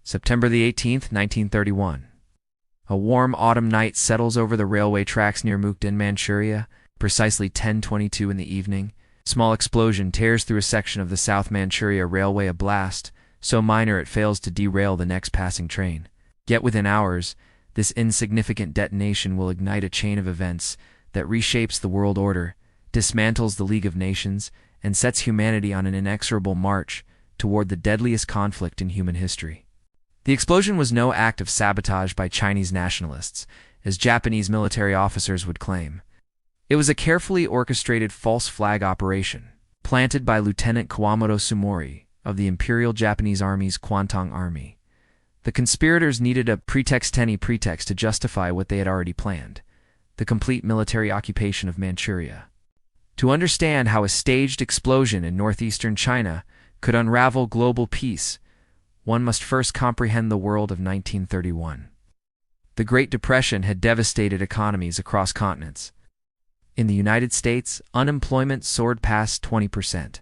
September the 18th, 1931. A warm autumn night settles over the railway tracks near Mukden, Manchuria, precisely 10:22 in the evening. A small explosion tears through a section of the South Manchuria Railway, a blast so minor it fails to derail the next passing train. Yet within hours, this insignificant detonation will ignite a chain of events that reshapes the world order, dismantles the League of Nations, and sets humanity on an inexorable march toward the deadliest conflict in human history. The explosion was no act of sabotage by Chinese nationalists, as Japanese military officers would claim. It was a carefully orchestrated false flag operation, planted by Lieutenant Kawamoto Sumori of the Imperial Japanese Army's Kwantung Army. The conspirators needed a pretext to justify what they had already planned: the complete military occupation of Manchuria. To understand how a staged explosion in northeastern China could unravel global peace, one must first comprehend the world of 1931. The Great Depression had devastated economies across continents. In the United States, unemployment soared past 20%.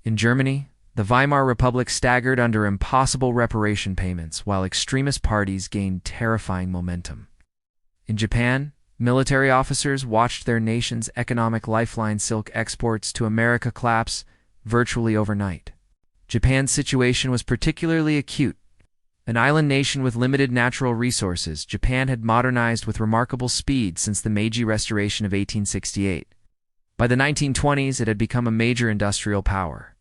In Germany, the Weimar Republic staggered under impossible reparation payments, while extremist parties gained terrifying momentum. In Japan, military officers watched their nation's economic lifeline, silk exports to America, collapse virtually overnight. Japan's situation was particularly acute. An island nation with limited natural resources, Japan had modernized with remarkable speed since the Meiji Restoration of 1868. By the 1920s, it had become a major industrial power.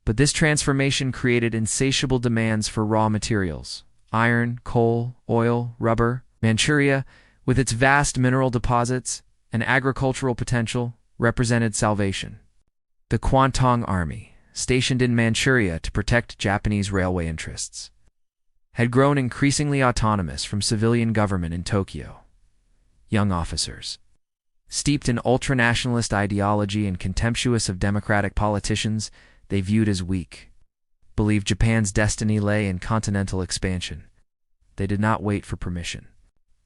But this transformation created insatiable demands for raw materials: iron, coal, oil, rubber. Manchuria, with its vast mineral deposits and agricultural potential, represented salvation. The Kwantung Army, stationed in Manchuria to protect Japanese railway interests, had grown increasingly autonomous from civilian government in Tokyo. Young officers, steeped in ultranationalist ideology and contemptuous of democratic politicians they viewed as weak, believed Japan's destiny lay in continental expansion. They did not wait for permission.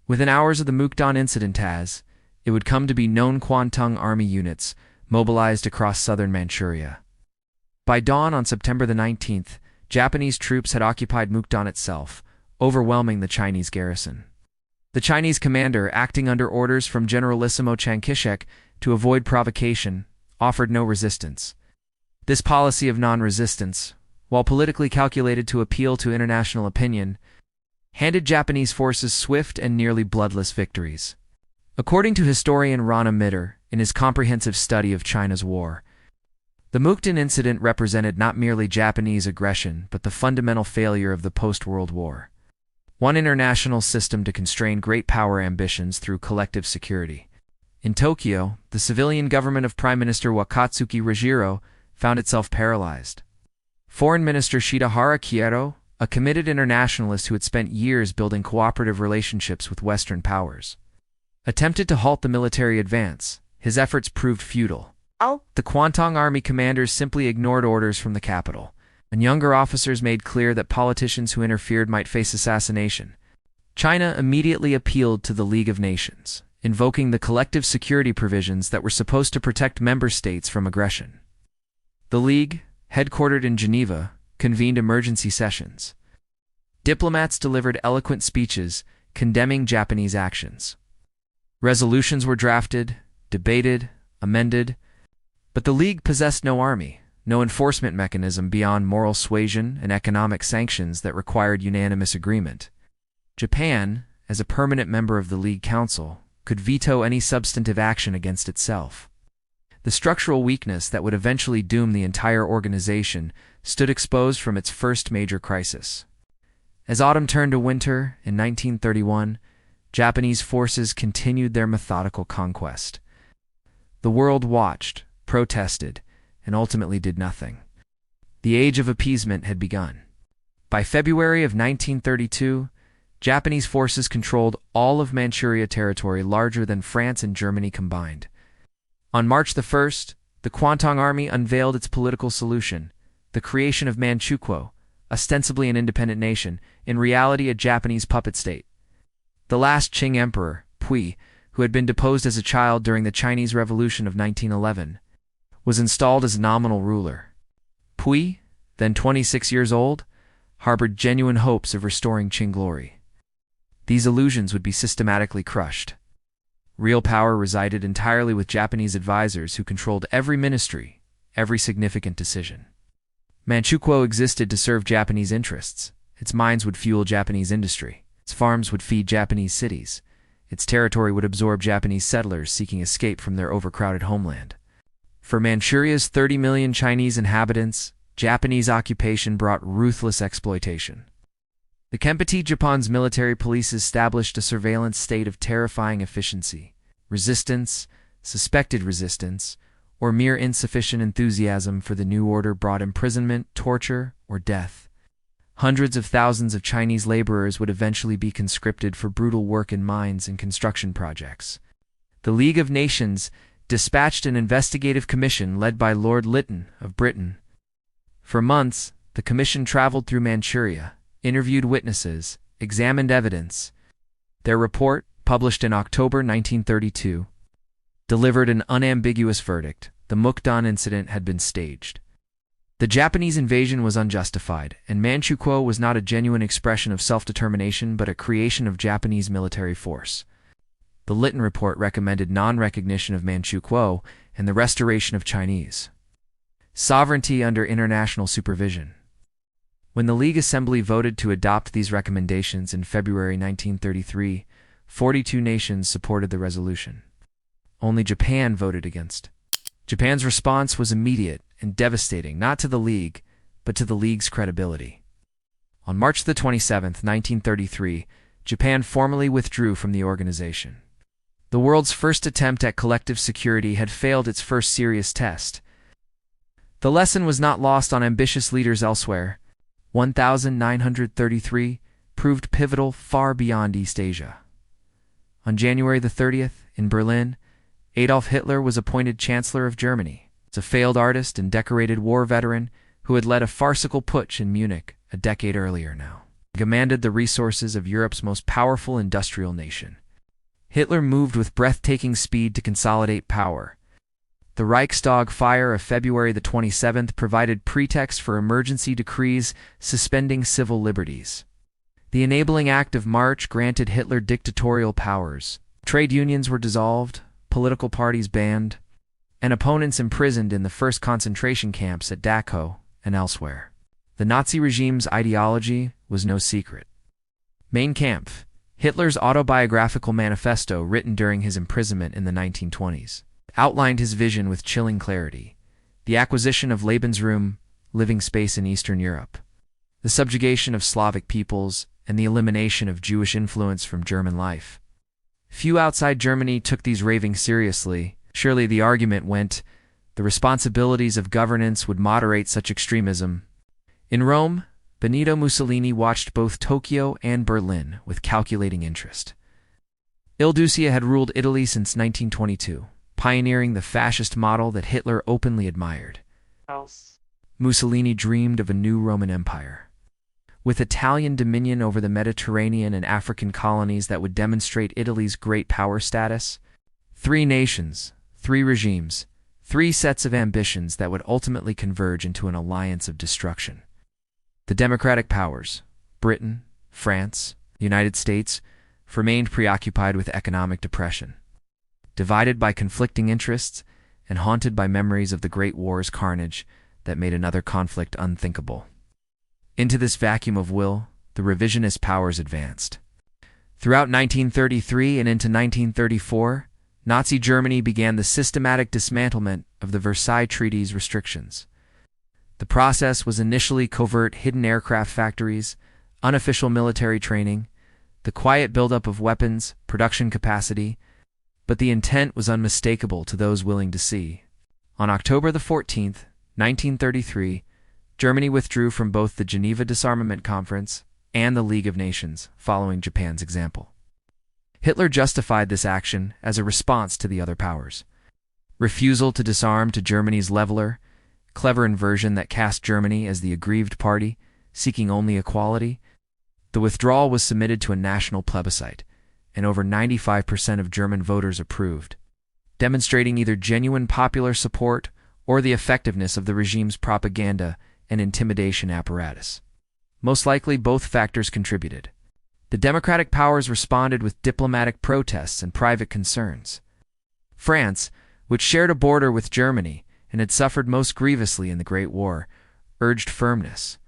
Within hours of the Mukden incident, it would come to be known, Kwantung Army units mobilized across southern Manchuria. By dawn on September the 19th, Japanese troops had occupied Mukden itself, overwhelming the Chinese garrison. The Chinese commander, acting under orders from Generalissimo Chiang Kai-shek to avoid provocation, offered no resistance. This policy of non-resistance, while politically calculated to appeal to international opinion, handed Japanese forces swift and nearly bloodless victories. According to historian Rana Mitter in his comprehensive study of China's war, the Mukden incident represented not merely Japanese aggression but the fundamental failure of the post-World War. One international system to constrain great power ambitions through collective security. In Tokyo, the civilian government of Prime Minister Wakatsuki Rajiro found itself paralyzed. Foreign Minister Shidahara Kyoto, a committed internationalist who had spent years building cooperative relationships with Western powers, attempted to halt the military advance. His efforts proved futile. The Kwantung Army commanders simply ignored orders from the capital, and younger officers made clear that politicians who interfered might face assassination. China immediately appealed to the League of Nations, invoking the collective security provisions that were supposed to protect member states from aggression. The League, headquartered in Geneva, convened emergency sessions. Diplomats delivered eloquent speeches condemning Japanese actions. Resolutions were drafted, debated, amended, but the League possessed no army, no enforcement mechanism beyond moral suasion and economic sanctions that required unanimous agreement. Japan, as a permanent member of the League Council, could veto any substantive action against itself. The structural weakness that would eventually doom the entire organization stood exposed from its first major crisis. As autumn turned to winter in 1931, Japanese forces continued their methodical conquest. The world watched, protested, and ultimately did nothing. The age of appeasement had begun. By February of 1932, Japanese forces controlled all of Manchuria territory larger than France and Germany combined. On March the 1st, the Kwantung Army unveiled its political solution: the creation of Manchukuo, ostensibly an independent nation, in reality a Japanese puppet state. The last Qing emperor, Pui, who had been deposed as a child during the Chinese Revolution of 1911, was installed as nominal ruler. Pui, then 26 years old, harbored genuine hopes of restoring Qing glory. These illusions would be systematically crushed. Real power resided entirely with Japanese advisors who controlled every ministry, every significant decision. Manchukuo existed to serve Japanese interests. Its mines would fuel Japanese industry. Its farms would feed Japanese cities. Its territory would absorb Japanese settlers seeking escape from their overcrowded homeland. For Manchuria's 30 million Chinese inhabitants, Japanese occupation brought ruthless exploitation. The Kempeichi Japan's military police established a surveillance state of terrifying efficiency. Resistance, suspected resistance, or mere insufficient enthusiasm for the new order brought imprisonment, torture, or death. Hundreds of thousands of Chinese laborers would eventually be conscripted for brutal work in mines and construction projects. The League of Nations dispatched an investigative commission led by Lord Lytton of Britain. For months, the commission traveled through Manchuria, interviewed witnesses, examined evidence. Their report, published in October 1932, delivered an unambiguous verdict: the Mukden incident had been staged. The Japanese invasion was unjustified, and Manchukuo was not a genuine expression of self-determination but a creation of Japanese military force. The Lytton report recommended non-recognition of Manchukuo and the restoration of Chinese sovereignty under international supervision. When the League Assembly voted to adopt these recommendations in February 1933, 42 nations supported the resolution. Only Japan voted against. Japan's response was immediate and devastating, not to the League, but to the League's credibility. On March 27, 1933, Japan formally withdrew from the organization. The world's first attempt at collective security had failed its first serious test. The lesson was not lost on ambitious leaders elsewhere. 1933 proved pivotal far beyond East Asia. On January 30th, in Berlin, Adolf Hitler was appointed Chancellor of Germany. As a failed artist and decorated war veteran who had led a farcical putsch in Munich a decade earlier now. He commanded the resources of Europe's most powerful industrial nation. Hitler moved with breathtaking speed to consolidate power. The Reichstag fire of February the 27th provided pretext for emergency decrees suspending civil liberties. The enabling act of March granted Hitler dictatorial powers. Trade unions were dissolved, political parties banned, and opponents imprisoned in the first concentration camps at Dachau and elsewhere. The Nazi regime's ideology was no secret. Mein Kampf, Hitler's autobiographical manifesto written during his imprisonment in the 1920s, outlined his vision with chilling clarity: the acquisition of Lebensraum, living space in Eastern Europe, the subjugation of Slavic peoples, and the elimination of Jewish influence from German life. Few outside Germany took these ravings seriously. Surely the argument went, the responsibilities of governance would moderate such extremism. In Rome, Benito Mussolini watched both Tokyo and Berlin with calculating interest. Il Duce had ruled Italy since 1922, pioneering the fascist model that Hitler openly admired. Mussolini dreamed of a new Roman Empire, with Italian dominion over the Mediterranean and African colonies that would demonstrate Italy's great power status. 3 nations, 3 regimes, 3 sets of ambitions that would ultimately converge into an alliance of destruction. The democratic powers, Britain, France, the United States, remained preoccupied with economic depression, divided by conflicting interests and haunted by memories of the Great War's carnage that made another conflict unthinkable. Into this vacuum of will, the revisionist powers advanced. Throughout 1933 and into 1934, Nazi Germany began the systematic dismantlement of the Versailles Treaty's restrictions. The process was initially covert hidden aircraft factories, unofficial military training, the quiet buildup of weapons, production capacity, but the intent was unmistakable to those willing to see. On October 14th, 1933, Germany withdrew from both the Geneva Disarmament Conference and the League of Nations, following Japan's example. Hitler justified this action as a response to the other powers. Refusal to disarm to Germany's leveler, clever inversion that cast Germany as the aggrieved party, seeking only equality. The withdrawal was submitted to a national plebiscite, and over 95% of German voters approved, demonstrating either genuine popular support or the effectiveness of the regime's propaganda and intimidation apparatus. Most likely, both factors contributed. The democratic powers responded with diplomatic protests and private concerns. France, which shared a border with Germany and had suffered most grievously in the Great War, urged firmness.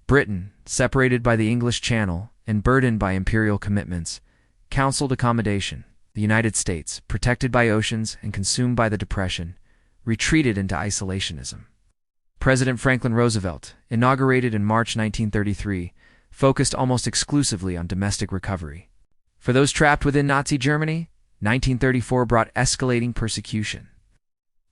Britain, separated by the English Channel and burdened by imperial commitments, counseled accommodation. The United States, protected by oceans and consumed by the Depression, retreated into isolationism. President Franklin Roosevelt, inaugurated in March 1933, focused almost exclusively on domestic recovery. For those trapped within Nazi Germany, 1934 brought escalating persecution.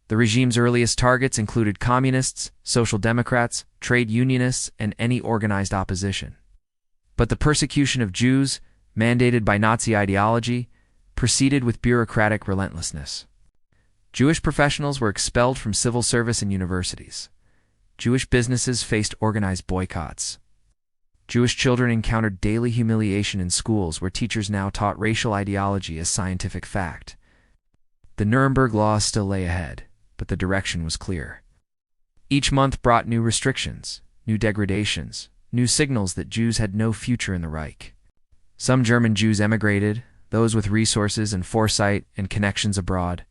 The regime's earliest targets included communists, social democrats, trade unionists, and any organized opposition. But the persecution of Jews, mandated by Nazi ideology, proceeded with bureaucratic relentlessness. Jewish professionals were expelled from civil service and universities. Jewish businesses faced organized boycotts. Jewish children encountered daily humiliation in schools where teachers now taught racial ideology as scientific fact. The Nuremberg Law still lay ahead, but the direction was clear. Each month brought new restrictions, new degradations, new signals that Jews had no future in the Reich. Some German Jews emigrated, those with resources and foresight and connections abroad.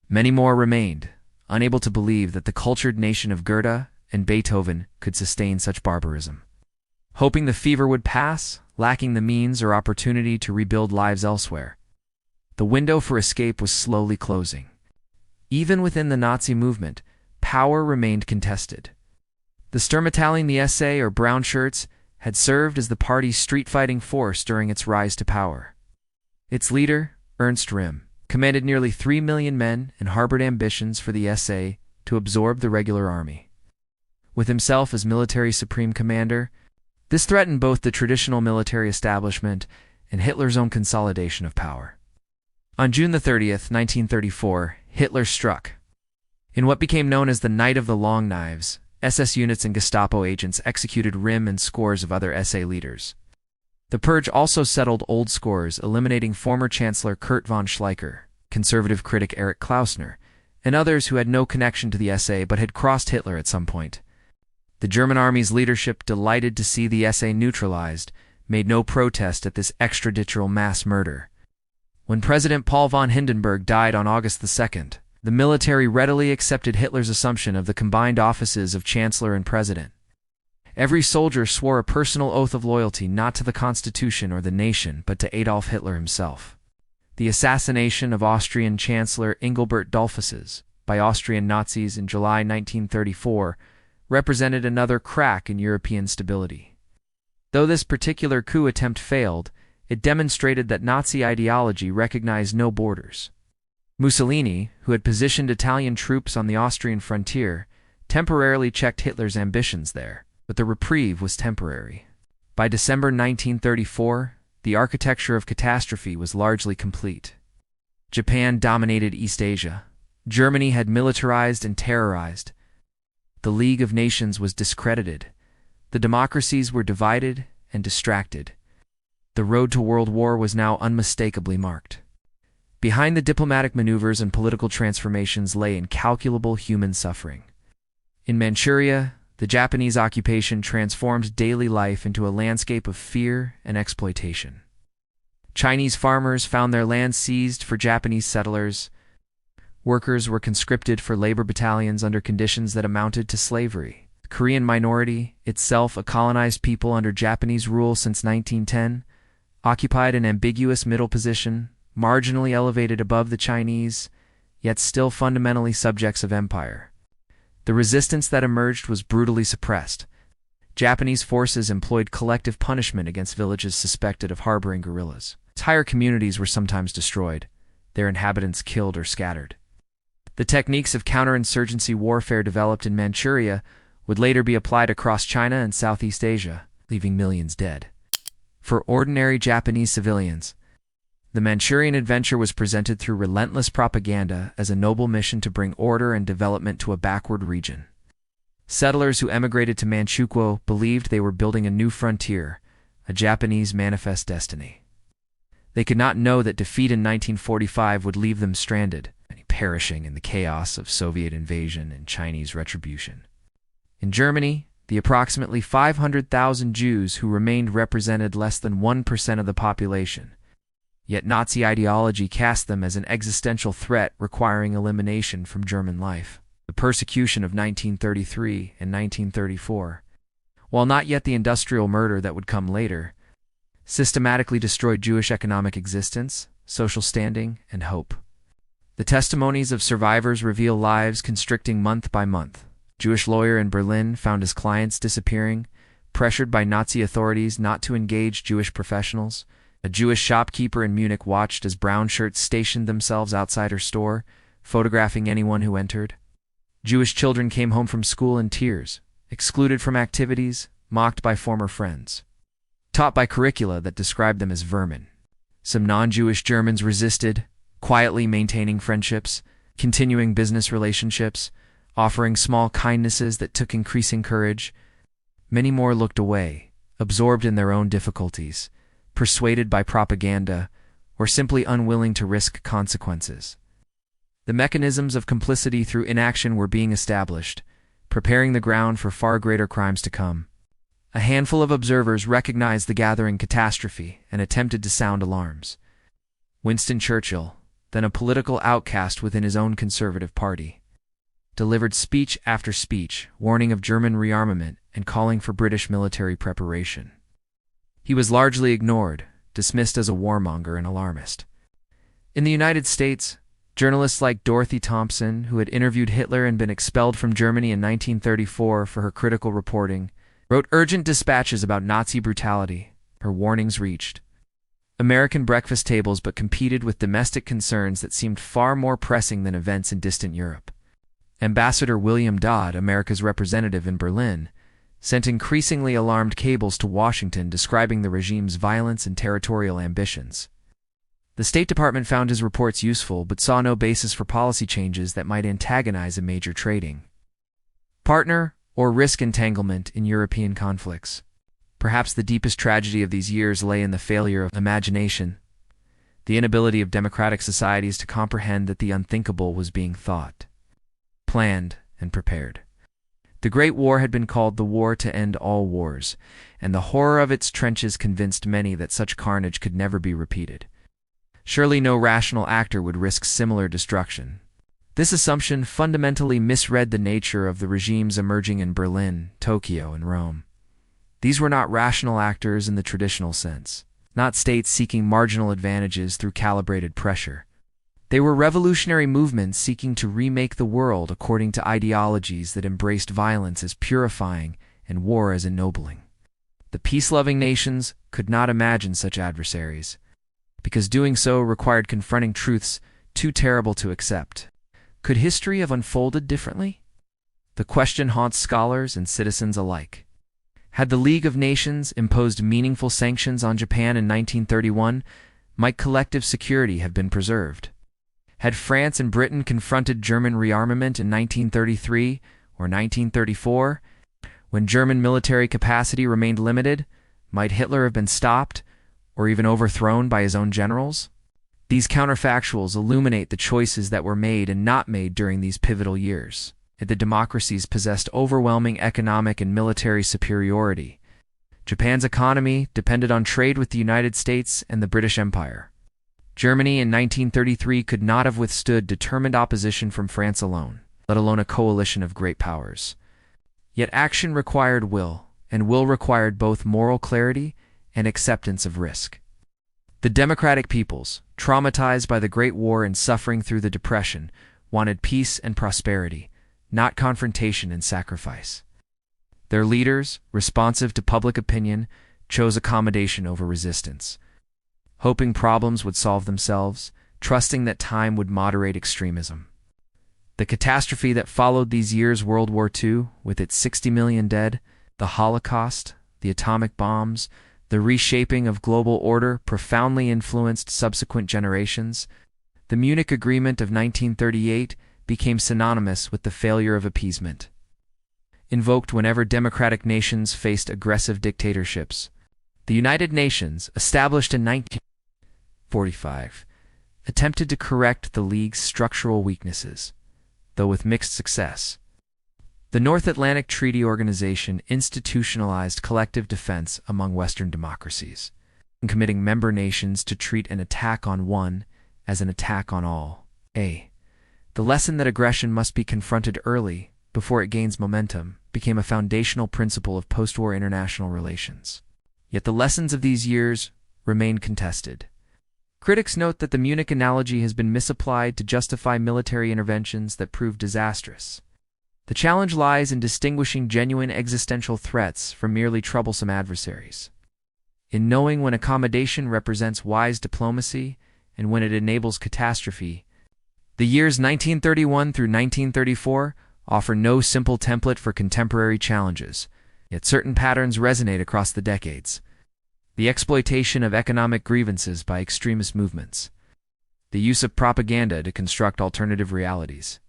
Many more remained, unable to believe that the cultured nation of Goethe and Beethoven could sustain such barbarism. Hoping the fever would pass, lacking the means or opportunity to rebuild lives elsewhere. The window for escape was slowly closing. Even within the Nazi movement, power remained contested. The Sturmitalion, the SA or Brown Shirts, had served as the party's street-fighting force during its rise to power. Its leader, Ernst Röhm, commanded nearly 3 million men and harbored ambitions for the SA to absorb the regular army. With himself as military supreme commander, this threatened both the traditional military establishment and Hitler's own consolidation of power. On June 30th, 1934, Hitler struck. In what became known as the Night of the Long Knives, SS units and Gestapo agents executed Röhm and scores of other SA leaders. The purge also settled old scores, eliminating former Chancellor Kurt von Schleicher, conservative critic Erich Klausner, and others who had no connection to the SA but had crossed Hitler at some point. The German army's leadership, delighted to see the SA neutralized, made no protest at this extrajudicial mass murder. When President Paul von Hindenburg died on August 2nd, the military readily accepted Hitler's assumption of the combined offices of Chancellor and President. Every soldier swore a personal oath of loyalty not to the Constitution or the nation, but to Adolf Hitler himself. The assassination of Austrian Chancellor Engelbert Dollfuss by Austrian Nazis in July 1934 represented another crack in European stability. Though this particular coup attempt failed, it demonstrated that Nazi ideology recognized no borders. Mussolini, who had positioned Italian troops on the Austrian frontier, temporarily checked Hitler's ambitions there, but the reprieve was temporary. By December 1934, the architecture of catastrophe was largely complete. Japan dominated East Asia. Germany had militarized and terrorized. The League of Nations was discredited. The democracies were divided and distracted. The road to world war was now unmistakably marked. Behind the diplomatic maneuvers and political transformations lay incalculable human suffering. In Manchuria, the Japanese occupation transformed daily life into a landscape of fear and exploitation. Chinese farmers found their land seized for Japanese settlers. Workers were conscripted for labor battalions under conditions that amounted to slavery. The Korean minority, itself a colonized people under Japanese rule since 1910, occupied an ambiguous middle position, marginally elevated above the Chinese, yet still fundamentally subjects of empire. The resistance that emerged was brutally suppressed. Japanese forces employed collective punishment against villages suspected of harboring guerrillas. Entire communities were sometimes destroyed, their inhabitants killed or scattered. The techniques of counterinsurgency warfare developed in Manchuria would later be applied across China and Southeast Asia, leaving millions dead. For ordinary Japanese civilians, the Manchurian adventure was presented through relentless propaganda as a noble mission to bring order and development to a backward region. Settlers who emigrated to Manchukuo believed they were building a new frontier, a Japanese manifest destiny. They could not know that defeat in 1945 would leave them stranded, perishing in the chaos of Soviet invasion and Chinese retribution. In Germany, the approximately 500,000 Jews who remained represented less than 1% of the population. Yet Nazi ideology cast them as an existential threat requiring elimination from German life. The persecution of 1933 and 1934, while not yet the industrial murder that would come later, systematically destroyed Jewish economic existence, social standing, and hope. The testimonies of survivors reveal lives constricting month by month. A Jewish lawyer in Berlin found his clients disappearing, pressured by Nazi authorities not to engage Jewish professionals. A Jewish shopkeeper in Munich watched as brown shirts stationed themselves outside her store, photographing anyone who entered. Jewish children came home from school in tears, excluded from activities, mocked by former friends, taught by curricula that described them as vermin. Some non-Jewish Germans resisted, quietly maintaining friendships, continuing business relationships, offering small kindnesses that took increasing courage. Many more looked away, absorbed in their own difficulties, persuaded by propaganda, or simply unwilling to risk consequences. The mechanisms of complicity through inaction were being established, preparing the ground for far greater crimes to come. A handful of observers recognized the gathering catastrophe and attempted to sound alarms. Winston Churchill, then a political outcast within his own conservative party, delivered speech after speech warning of German rearmament and calling for British military preparation. He was largely ignored, dismissed as a warmonger and alarmist. In the United States, journalists like Dorothy Thompson, who had interviewed Hitler and been expelled from Germany in 1934 for her critical reporting, wrote urgent dispatches about Nazi brutality. Her warnings reached American breakfast tables but competed with domestic concerns that seemed far more pressing than events in distant Europe. Ambassador William Dodd, America's representative in Berlin, sent increasingly alarmed cables to Washington describing the regime's violence and territorial ambitions. The State Department found his reports useful but saw no basis for policy changes that might antagonize a major trading partner or risk entanglement in European conflicts. Perhaps the deepest tragedy of these years lay in the failure of imagination, the inability of democratic societies to comprehend that the unthinkable was being thought, planned, and prepared. The Great War had been called the war to end all wars, and the horror of its trenches convinced many that such carnage could never be repeated. Surely no rational actor would risk similar destruction. This assumption fundamentally misread the nature of the regimes emerging in Berlin, Tokyo, and Rome. These were not rational actors in the traditional sense, not states seeking marginal advantages through calibrated pressure. They were revolutionary movements seeking to remake the world according to ideologies that embraced violence as purifying and war as ennobling. The peace-loving nations could not imagine such adversaries, because doing so required confronting truths too terrible to accept. Could history have unfolded differently? The question haunts scholars and citizens alike. Had the League of Nations imposed meaningful sanctions on Japan in 1931, might collective security have been preserved? Had France and Britain confronted German rearmament in 1933 or 1934, when German military capacity remained limited, might Hitler have been stopped or even overthrown by his own generals? These counterfactuals illuminate the choices that were made and not made during these pivotal years. The democracies possessed overwhelming economic and military superiority. Japan's economy depended on trade with the United States and the British Empire. Germany in 1933 could not have withstood determined opposition from France alone, let alone a coalition of great powers. Yet action required will, and will required both moral clarity and acceptance of risk. The democratic peoples, traumatized by the Great War and suffering through the Depression, wanted peace and prosperity, not confrontation and sacrifice. Their leaders, responsive to public opinion, chose accommodation over resistance, hoping problems would solve themselves, trusting that time would moderate extremism. The catastrophe that followed these years, World War II, with its 60 million dead, the Holocaust, the atomic bombs, the reshaping of global order profoundly influenced subsequent generations. The Munich Agreement of 1938 became synonymous with the failure of appeasement, invoked whenever democratic nations faced aggressive dictatorships. The United Nations, established in 1945, attempted to correct the League's structural weaknesses, though with mixed success. The North Atlantic Treaty Organization institutionalized collective defense among Western democracies, committing member nations to treat an attack on one as an attack on all. The lesson that aggression must be confronted early, before it gains momentum, became a foundational principle of post-war international relations. Yet the lessons of these years remain contested. Critics note that the Munich analogy has been misapplied to justify military interventions that proved disastrous. The challenge lies in distinguishing genuine existential threats from merely troublesome adversaries, in knowing when accommodation represents wise diplomacy and when it enables catastrophe. The years 1931 through 1934 offer no simple template for contemporary challenges, yet certain patterns resonate across the decades. The exploitation of economic grievances by extremist movements, the use of propaganda to construct alternative realities,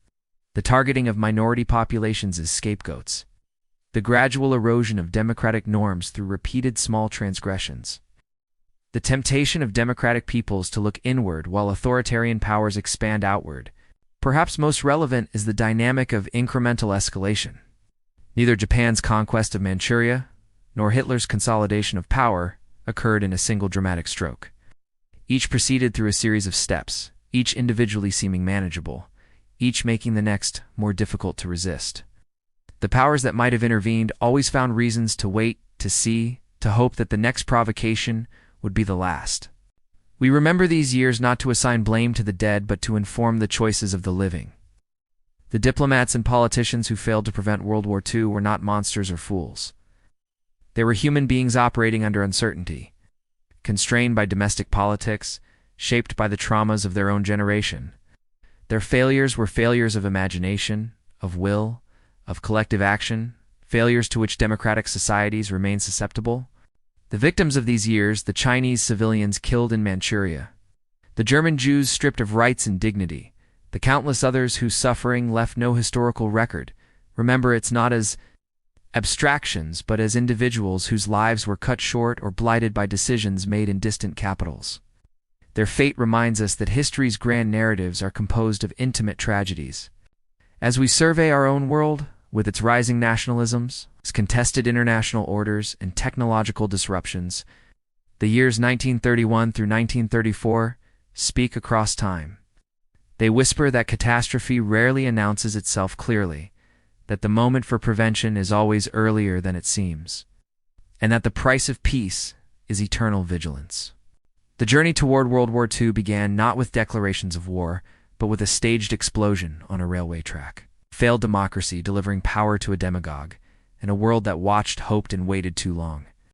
the targeting of minority populations as scapegoats, the gradual erosion of democratic norms through repeated small transgressions, the temptation of democratic peoples to look inward while authoritarian powers expand outward. Perhaps most relevant is the dynamic of incremental escalation. Neither Japan's conquest of Manchuria nor Hitler's consolidation of power occurred in a single dramatic stroke. Each proceeded through a series of steps, each individually seeming manageable, each making the next more difficult to resist. The powers that might have intervened always found reasons to wait, to see, to hope that the next provocation would be the last. We remember these years not to assign blame to the dead, but to inform the choices of the living. The diplomats and politicians who failed to prevent World War II were not monsters or fools. They were human beings operating under uncertainty, constrained by domestic politics, shaped by the traumas of their own generation. Their failures were failures of imagination, of will, of collective action, failures to which democratic societies remain susceptible. The victims of these years, the Chinese civilians killed in Manchuria, the German Jews stripped of rights and dignity, the countless others whose suffering left no historical record. Remember, it's not as abstractions, but as individuals whose lives were cut short or blighted by decisions made in distant capitals. Their fate reminds us that history's grand narratives are composed of intimate tragedies. As we survey our own world, with its rising nationalisms, its contested international orders, and technological disruptions, the years 1931 through 1934 speak across time. They whisper that catastrophe rarely announces itself clearly, that the moment for prevention is always earlier than it seems, and that the price of peace is eternal vigilance. The journey toward World War II began not with declarations of war, but with a staged explosion on a railway track. Failed democracy delivering power to a demagogue, and a world that watched, hoped, and waited too long.